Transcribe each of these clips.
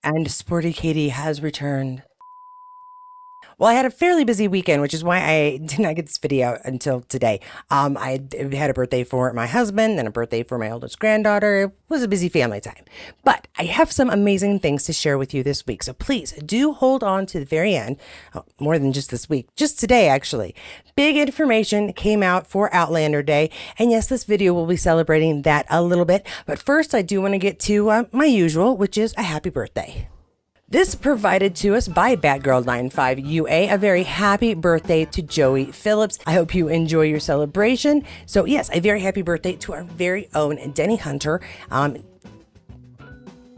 And Sporty Katie has returned. Well, I had a fairly busy weekend, which is why I did not get this video out until today. I had a birthday for my husband and a birthday for my oldest granddaughter. It was a busy family time. But I have some amazing things to share with you this week. So please do hold on to the very end. Oh, more than just this week, just today, actually. Big information came out for Outlander Day. And yes, this video will be celebrating that a little bit. But first, I do want to get to my usual, which is a happy birthday. This provided to us by Batgirl95UA. A very happy birthday to Joey Phillips. I hope you enjoy your celebration. So yes, a very happy birthday to our very own Denny Hunter.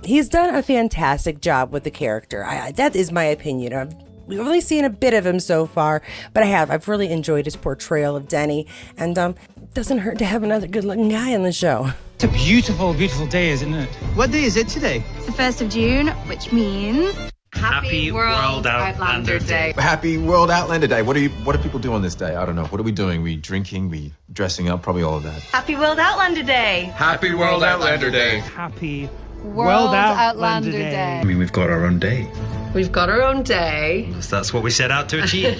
He's done a fantastic job with the character. That is my opinion. We've only seen a bit of him so far, but I've really enjoyed his portrayal of Denny, and it doesn't hurt to have another good-looking guy in the show. It's a beautiful, beautiful day, isn't it? What day is it today? It's the 1st of June, which means Happy World Outlander Day. Happy World Outlander Day. What do people do on this day? I don't know. What are we doing? We drinking? We dressing up? Probably all of that. Happy World Outlander Day. Happy World Outlander Day. Happy World Outlander Day. I mean, we've got our own day. We've got our own day. So that's what we set out to achieve.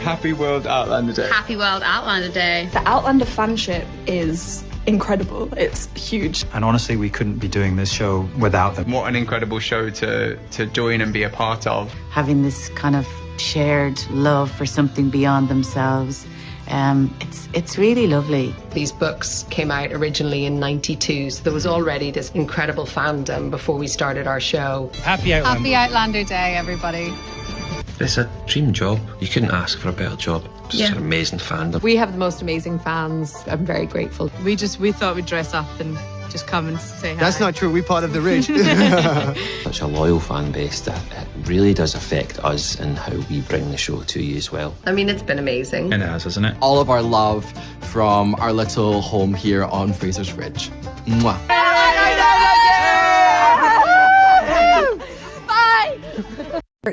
Happy World Outlander Day. Happy World Outlander Day. The Outlander fanship is incredible. It's huge. And honestly, we couldn't be doing this show without them. What an incredible show to join and be a part of. Having this kind of shared love for something beyond themselves. It's really lovely. These books came out originally in '92, so there was already this incredible fandom before we started our show. Happy Outlander. Happy Outlander Day, everybody. It's a dream job. You couldn't ask for a better job. It's Yeah. an amazing fandom. We have the most amazing fans. I'm very grateful. We thought we'd dress up and just come and say hi. That's not true. We're part of the ridge. Such a loyal fan base that it really does affect us and how we bring the show to you as well. I mean, it's been amazing. It has, hasn't it? All of our love from our little home here on Fraser's Ridge. Mwah.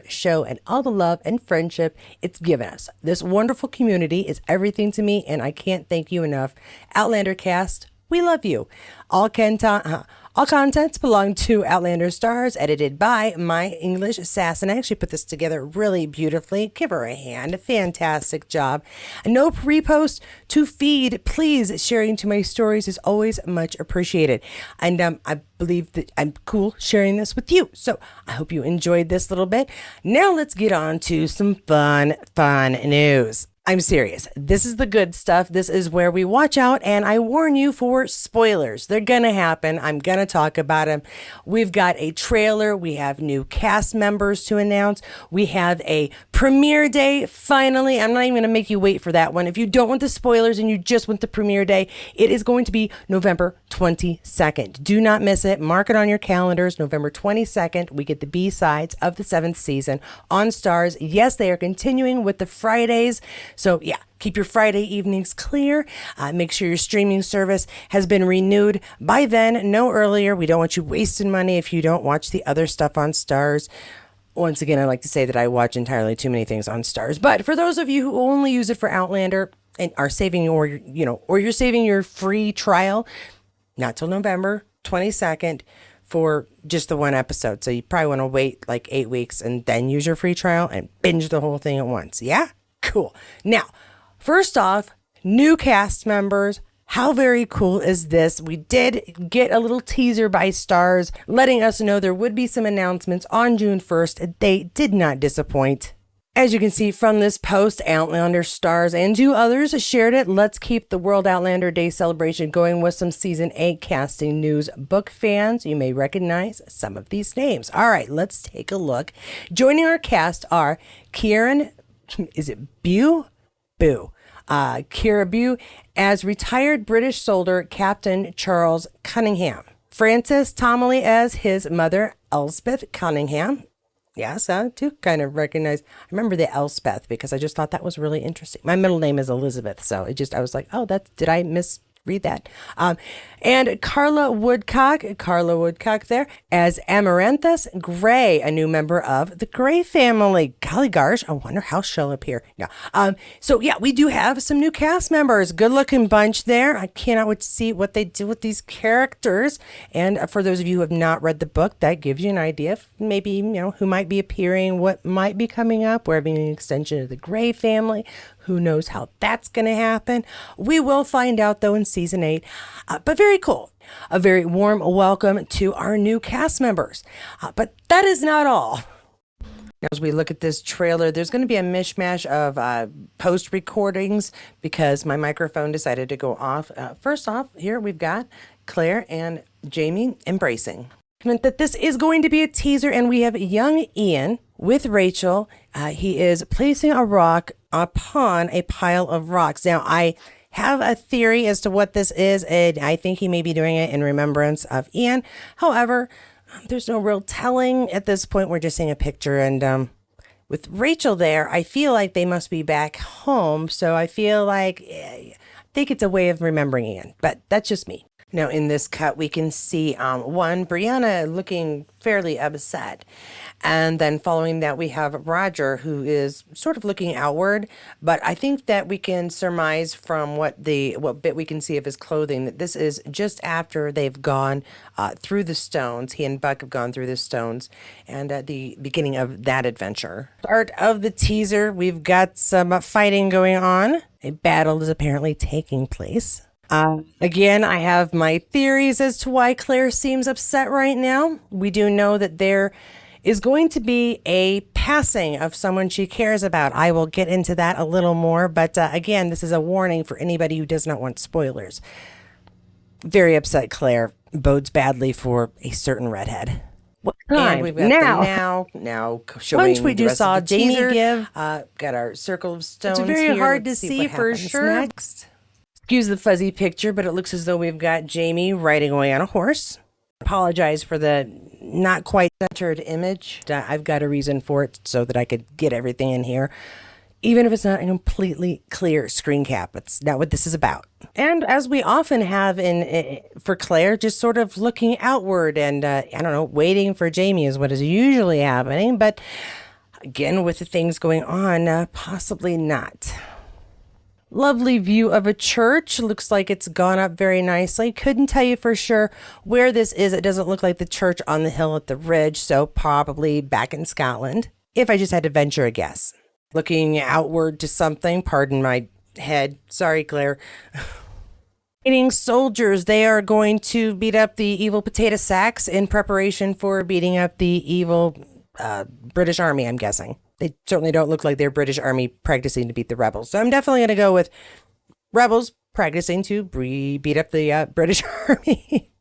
Show and all the love and friendship it's given us. This wonderful community is everything to me, and I can't thank you enough. Outlander cast, we love you. All contents belong to Outlander STARZ, edited by my English assassin. I actually put this together really beautifully. Give her a hand. Fantastic job. No repost to feed. Please, sharing to my stories is always much appreciated. And I believe that I'm cool sharing this with you. So I hope you enjoyed this little bit. Now let's get on to some fun news. I'm serious. This is the good stuff. This is where we watch out, and I warn you for spoilers. They're gonna happen. I'm gonna talk about them. We've got a trailer. We have new cast members to announce. We have a premiere day. Finally, I'm not even gonna make you wait for that one. If you don't want the spoilers and you just want the premiere day, it is going to be November 22nd. Do not miss it. Mark it on your calendars. November 22nd, we get the B-sides of the 7th season on STARZ. Yes, they are continuing with the Fridays. So yeah, keep your Friday evenings clear. Make sure your streaming service has been renewed by then, no earlier. We don't want you wasting money if you don't watch the other stuff on STARZ. Once again, I like to say that I watch entirely too many things on STARZ. But for those of you who only use it for Outlander and are saving or you're saving your free trial, not till November 22nd for just the one episode. So you probably want to wait like 8 weeks and then use your free trial and binge the whole thing at once. Yeah? Cool. Now, first off, new cast members. How very cool is this? We did get a little teaser by STARZ letting us know there would be some announcements on June 1st. They did not disappoint. As you can see from this post, Outlander STARZ and 2 others shared it. Let's keep the World Outlander Day celebration going with some Season 8 casting news. Book fans, you may recognize some of these names. All right, let's take a look. Joining our cast are Kieran, is it Bew? Boo. Kira Bew as retired British soldier Captain Charles Cunningham. Francis Tomeley as his mother, Elspeth Cunningham. Yes, I do kind of recognize. I remember the Elspeth because I just thought that was really interesting. My middle name is Elizabeth, so I was like, oh, did I read that. And Carla Woodcock there as Amaranthus Gray, a new member of the Gray family. Golly gosh, I wonder how she'll appear. No. So yeah, we do have some new cast members. Good looking bunch there. I cannot wait to see what they do with these characters. And for those of you who have not read the book, that gives you an idea of maybe, who might be appearing, what might be coming up. We're having an extension of the Gray family. Who knows how that's going to happen? We will find out, though, in season 8. But very cool. A very warm welcome to our new cast members. But that is not all. As we look at this trailer, there's going to be a mishmash of post recordings because my microphone decided to go off. First off, here we've got Claire and Jamie embracing. That this is going to be a teaser, and we have young Ian with Rachel. He is placing a rock upon a pile of rocks. Now, I have a theory as to what this is, and I think he may be doing it in remembrance of Ian. However, there's no real telling at this point. We're just seeing a picture, and with Rachel there, I feel like they must be back home, so I feel like I think it's a way of remembering Ian, but that's just me. Now, in this cut, we can see Brianna looking fairly upset. And then following that, we have Roger, who is sort of looking outward. But I think that we can surmise from what bit we can see of his clothing that this is just after they've gone through the stones. He and Buck have gone through the stones, and at the beginning of that adventure. Start of the teaser, we've got some fighting going on. A battle is apparently taking place. Again, I have my theories as to why Claire seems upset right now. We do know that there is going to be a passing of someone she cares about. I will get into that a little more, but again, this is a warning for anybody who does not want spoilers. Very upset Claire bodes badly for a certain redhead. What time? And we've got now showing once we just saw Jamie give. Got our circle of stones. It's very hard to see for sure. Next. Excuse the fuzzy picture, but it looks as though we've got Jamie riding away on a horse. Apologize for the not quite centered image. I've got a reason for it so that I could get everything in here. Even if it's not a completely clear screen cap, it's not what this is about. And as we often have for Claire, just sort of looking outward and, waiting for Jamie is what is usually happening. But again, with the things going on, possibly not. Lovely view of a church. Looks like it's gone up very nicely. Couldn't tell you for sure where this is. It doesn't look like the church on the hill at the ridge, so probably back in Scotland, if I just had to venture a guess. Looking outward to something, pardon my head. Sorry, Claire. Fighting soldiers. They are going to beat up the evil potato sacks in preparation for beating up the evil British army, I'm guessing. They certainly don't look like they're British army practicing to beat the rebels. So I'm definitely going to go with rebels practicing to beat up the British army.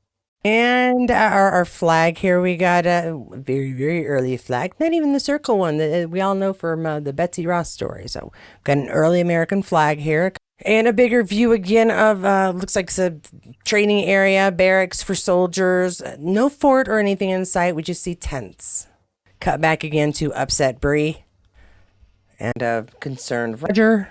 And our flag here, we got a very, very early flag. Not even the circle one that we all know from the Betsy Ross story. So got an early American flag here. And a bigger view again of, looks like it's a training area, barracks for soldiers. No fort or anything in sight. We just see tents. Cut back again to upset Bree and concerned Roger.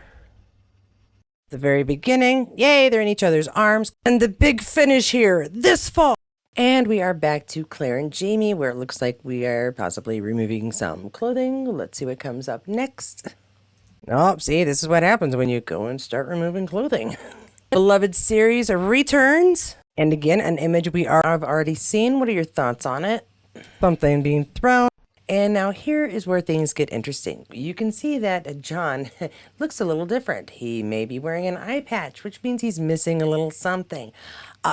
The very beginning, yay, they're in each other's arms. And the big finish here, this fall. And we are back to Claire and Jamie, where it looks like we are possibly removing some clothing. Let's see what comes up next. Oh, see, this is what happens when you go and start removing clothing. Beloved series returns. And again, an image we have already seen. What are your thoughts on it? Something being thrown. And now here is where things get interesting. You can see that John looks a little different. He may be wearing an eye patch, which means he's missing a little something.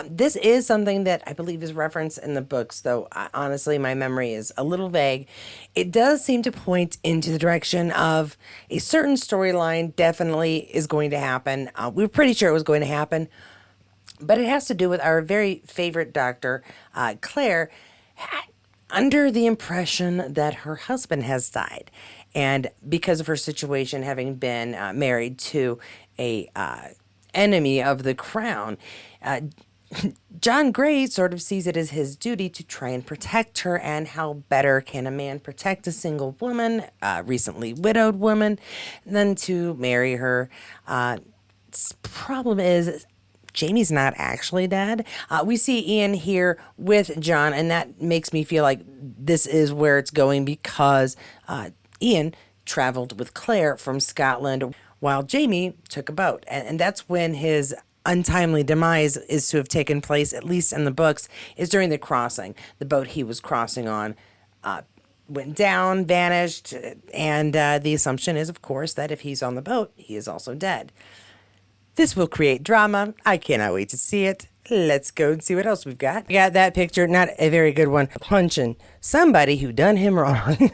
This is something that I believe is referenced in the books, though honestly my memory is a little vague. It does seem to point into the direction of a certain storyline definitely is going to happen. We were pretty sure it was going to happen, but it has to do with our very favorite doctor, Claire, under the impression that her husband has died. And because of her situation, having been married to a enemy of the crown, John Gray sort of sees it as his duty to try and protect her. And how better can a man protect a single woman, recently widowed woman, than to marry her? Problem is, Jamie's not actually dead. We see Ian here with John, and that makes me feel like this is where it's going because Ian traveled with Claire from Scotland while Jamie took a boat. And that's when his untimely demise is to have taken place, at least in the books, is during the crossing. The boat he was crossing on went down, vanished, and the assumption is, of course, that if he's on the boat, he is also dead. This will create drama. I cannot wait to see it. Let's go and see what else we've got. We got that picture, not a very good one, punching somebody who done him wrong.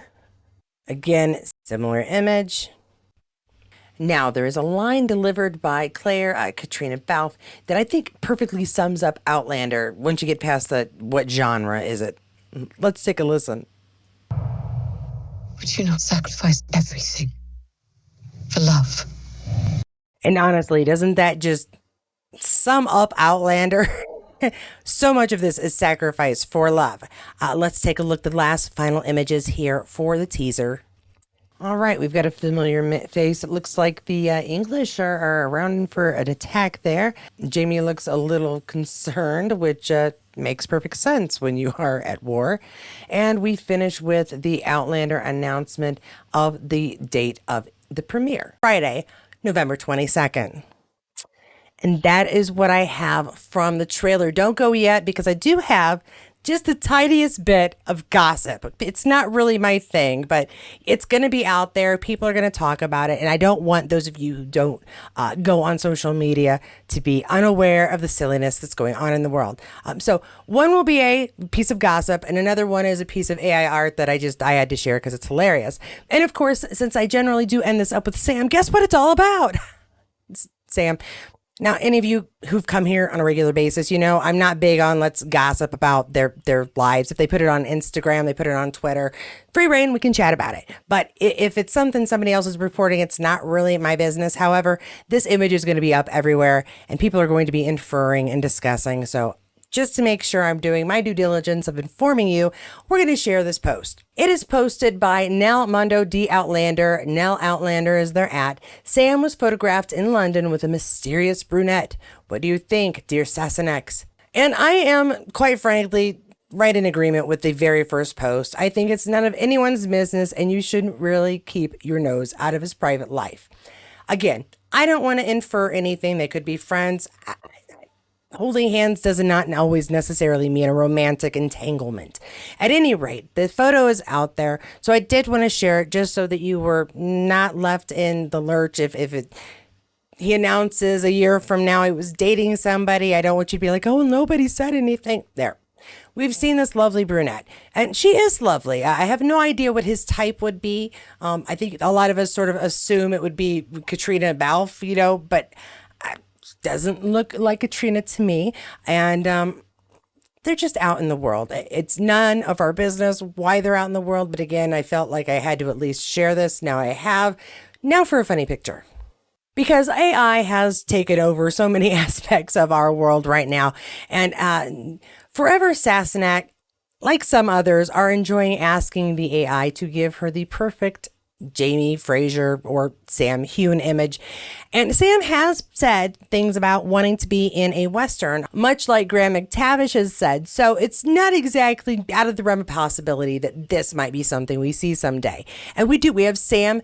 Again, similar image. Now, there is a line delivered by Claire, Katrina Balfe, that I think perfectly sums up Outlander once you get past the what genre is it. Let's take a listen. Would you not sacrifice everything for love? And honestly, doesn't that just sum up Outlander? So much of this is sacrifice for love. Let's take a look at the last final images here for the teaser. All right, we've got a familiar face. It looks like the English are around for an attack there. Jamie looks a little concerned, which makes perfect sense when you are at war. And we finish with the Outlander announcement of the date of the premiere, Friday, November 22nd. And that is what I have from the trailer. Don't go yet because I do have just the tiniest bit of gossip. It's not really my thing, but it's going to be out there. People are going to talk about it. And I don't want those of you who don't go on social media to be unaware of the silliness that's going on in the world. So one will be a piece of gossip and another one is a piece of AI art that I had to share because it's hilarious. And of course, since I generally do end this up with Sam, guess what it's all about? It's Sam. Now, any of you who've come here on a regular basis, you know, I'm not big on let's gossip about their lives. If they put it on Instagram, they put it on Twitter, free reign, we can chat about it. But if it's something somebody else is reporting, it's not really my business. However, this image is going to be up everywhere and people are going to be inferring and discussing. So just to make sure I'm doing my due diligence of informing you, we're going to share this post. It is posted by Nell Mondo D. Outlander. Nell Outlander is their @ Sam was photographed in London with a mysterious brunette. What do you think, dear Sassenix? And I am, quite frankly, right in agreement with the very first post. I think it's none of anyone's business and you shouldn't really keep your nose out of his private life. Again, I don't want to infer anything. They could be friends. Holding hands does not always necessarily mean a romantic entanglement. At any rate, the photo is out there, so I did want to share it just so that you were not left in the lurch if he announces a year from now he was dating somebody. I don't want you to be like, oh, nobody said anything. There. We've seen this lovely brunette, and she is lovely. I have no idea what his type would be. I think a lot of us sort of assume it would be Katrina Balfe, you know, but doesn't look like Katrina to me. And they're just out in the world. It's none of our business why they're out in the world. But again, I felt like I had to at least share this. Now I have. Now for a funny picture. Because AI has taken over so many aspects of our world right now. And Forever Sassenach, like some others, are enjoying asking the AI to give her the perfect Jamie Fraser or Sam Heughan image. And Sam has said things about wanting to be in a Western, much like Graham McTavish has said. So it's not exactly out of the realm of possibility that this might be something we see someday. And we have Sam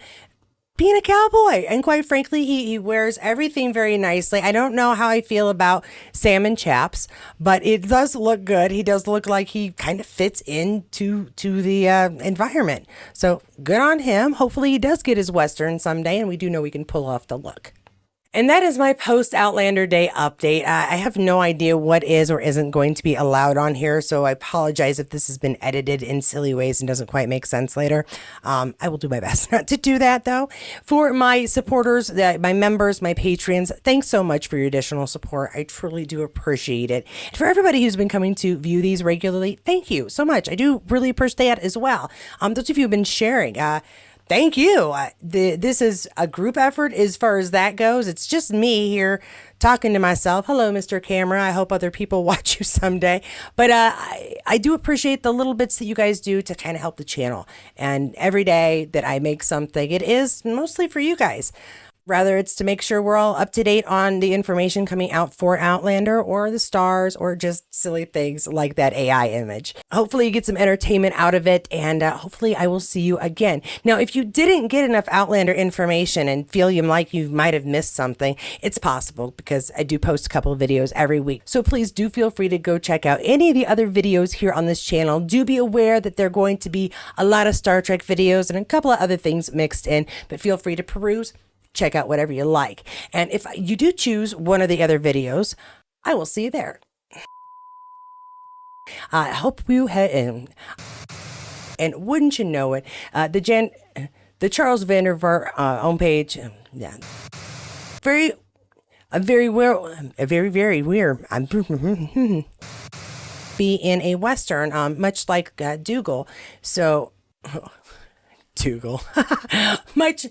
being a cowboy. And quite frankly, he wears everything very nicely. I don't know how I feel about Sam in chaps, but it does look good. He does look like he kind of fits into the environment. So good on him. Hopefully he does get his Western someday, and we do know we can pull off the look. And that is my post-Outlander Day update. I have no idea what is or isn't going to be allowed on here, so I apologize if this has been edited in silly ways and doesn't quite make sense later. I will do my best not to do that, though. For my supporters, my members, my patrons, thanks so much for your additional support. I truly do appreciate it. And for everybody who's been coming to view these regularly, thank you so much. I do really appreciate that as well. Those of you who have been sharing, thank you. This is a group effort as far as that goes. It's just me here talking to myself. Hello, Mr. Camera. I hope other people watch you someday. But I do appreciate the little bits that you guys do to kind of help the channel. And every day that I make something, it is mostly for you guys. Rather, it's to make sure we're all up to date on the information coming out for Outlander or the STARZ or just silly things like that AI image. Hopefully you get some entertainment out of it, and hopefully I will see you again. Now, if you didn't get enough Outlander information and feel like you might have missed something, it's possible because I do post a couple of videos every week. So please do feel free to go check out any of the other videos here on this channel. Do be aware that there are going to be a lot of Star Trek videos and a couple of other things mixed in, but feel free to peruse. Check out whatever you like. And if you do choose one of the other videos, I will see you there. I hope you had, and wouldn't you know it, the Charles Vandervaart homepage, yeah, very weird. Be in a Western, much like Dougal. So, Dougal, much.